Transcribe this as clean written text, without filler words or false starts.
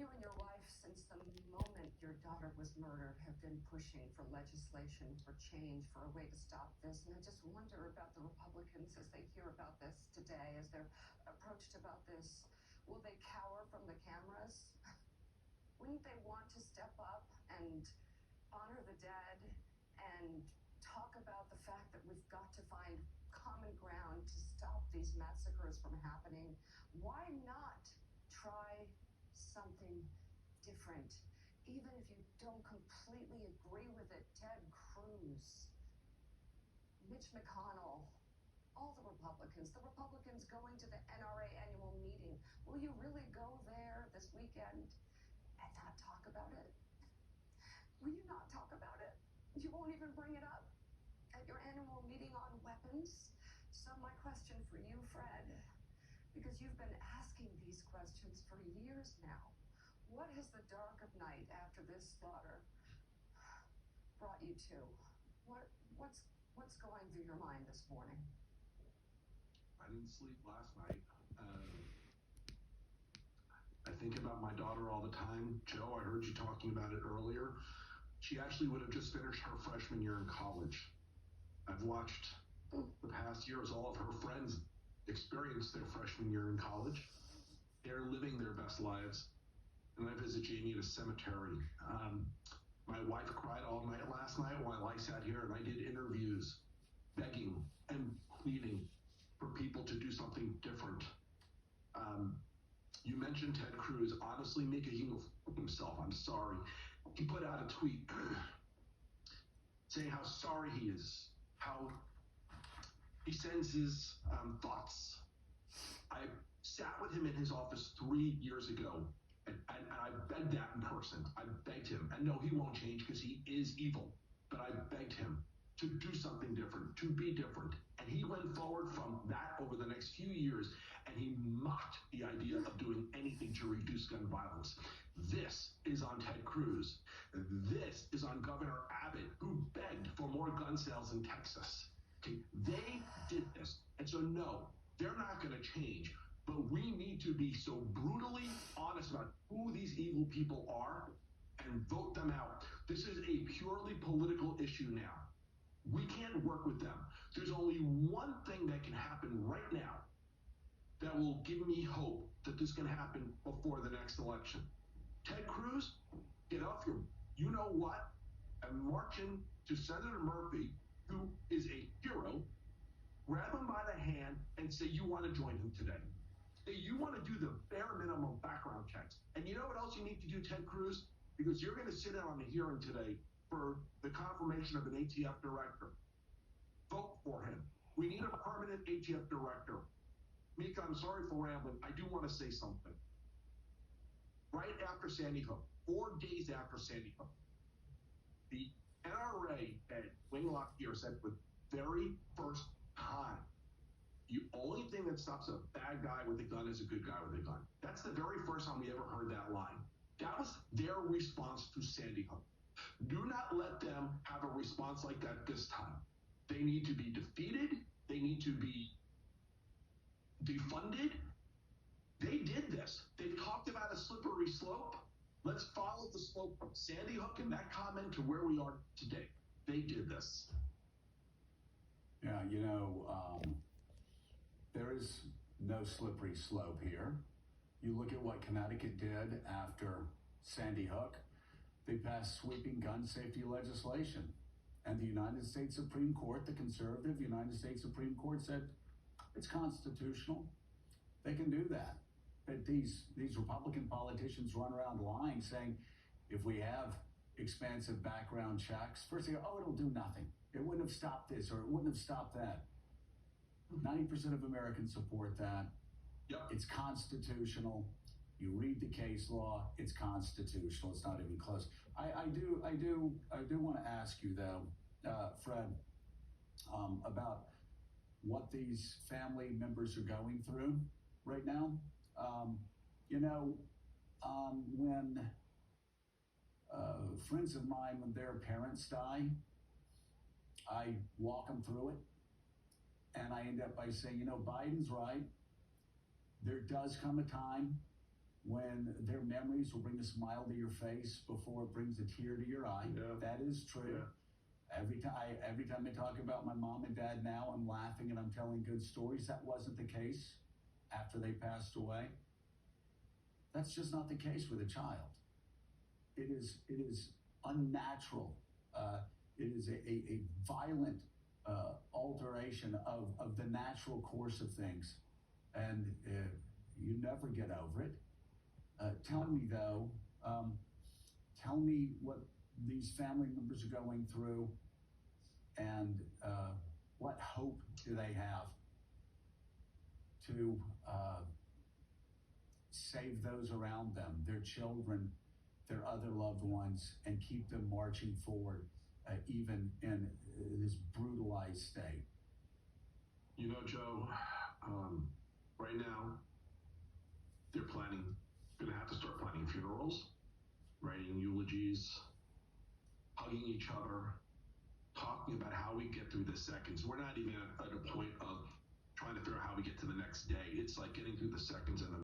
You and your wife, since the moment your daughter was murdered, have been pushing for legislation for change, for a way to stop this. And I just wonder about the Republicans as they hear about this today, as they're approached about this. Will they cower from the cameras? Wouldn't they want to step up and honor the dead and talk about the fact that we've got to find common ground to stop these massacres from happening? Why not try something different? Even if you don't completely agree with it, Ted Cruz, Mitch McConnell, all the Republicans going to the NRA annual meeting. Will you really go there this weekend and not talk about it? Will you not talk about it? You won't even bring it up at your annual meeting on weapons? So my question for you, Fred, because you've been asking these questions for years now, what has the dark of night after this slaughter brought you to? What's going through your mind this morning? I didn't sleep last night. I think about my daughter all the time. Joe, I heard you talking about it earlier. She actually would have just finished her freshman year in college. I've watched the past year as all of her friends experience their freshman year in college. They're living their best lives. And I visit Jamie at a cemetery. My wife cried all night last night while I sat here and I did interviews, begging and pleading for people to do something different. You mentioned Ted Cruz, honestly making himself. I'm sorry. He put out a tweet saying how sorry he is, how he sends his thoughts. I sat with him in his office 3 years ago, and I begged that in person. I begged him, and no, he won't change because he is evil, but I begged him to do something different, to be different. And he went forward from that over the next few years, and he mocked the idea of doing anything to reduce gun violence. This is on Ted Cruz. This is on Governor Abbott, who begged for more gun sales in Texas. Okay, they did this. And so, no, they're not going to change. But we need to be so brutally honest about who these evil people are and vote them out. This is a purely political issue now. We can't work with them. There's only one thing that can happen right now that will give me hope that this can happen before the next election. Ted Cruz, get off your you-know-what and march in to Senator Murphy, who is a hero, grab him by the hand and say you want to join him today. Say you want to do the bare minimum background checks. And you know what else you need to do, Ted Cruz? Because you're going to sit in on the hearing today for the confirmation of an ATF director. Vote for him. We need a permanent ATF director. Mika, I'm sorry for rambling. I do want to say something. Right after Sandy Hook, 4 days after Sandy Hook, the NRA at Wayne Lockyer said for the very first time, the only thing that stops a bad guy with a gun is a good guy with a gun. That's the very first time we ever heard that line. That was their response to Sandy Hook. Do not let them have a response like that this time. They need to be defeated. They need to be defunded. They did this. They've talked about a slippery slope. Let's follow the slope from Sandy Hook and that comment to where we are today. They did this. Yeah, there is no slippery slope here. You look at what Connecticut did after Sandy Hook. They passed sweeping gun safety legislation. And the United States Supreme Court, the conservative United States Supreme Court, said it's constitutional. They can do that. But these Republican politicians run around lying, saying if we have expansive background checks, first they go, oh, it'll do nothing. It wouldn't have stopped this or it wouldn't have stopped that. 90% of Americans support that. Yep. It's constitutional. You read the case law, it's constitutional. It's not even close. I do want to ask you though, Fred, about what these family members are going through right now. When friends of mine, when their parents die, I walk them through it. And I end up by saying, Biden's right. There does come a time when their memories will bring a smile to your face before it brings a tear to your eye. Yeah. That is true. Yeah. Every time I talk about my mom and dad now, I'm laughing and I'm telling good stories. That wasn't the case after they passed away. That's just not the case with a child. It is unnatural. It is a violent alteration of the natural course of things, and you never get over it. Tell me though, tell me what these family members are going through, and what hope do they have to save those around them, their children, their other loved ones, and keep them marching forward, even in this brutalized state. You know, Joe, right now, they're gonna have to start planning funerals, writing eulogies, hugging each other, talking about how we get through the seconds. We're not even at a point of trying to figure out how we get to the next day. It's like getting through the seconds and the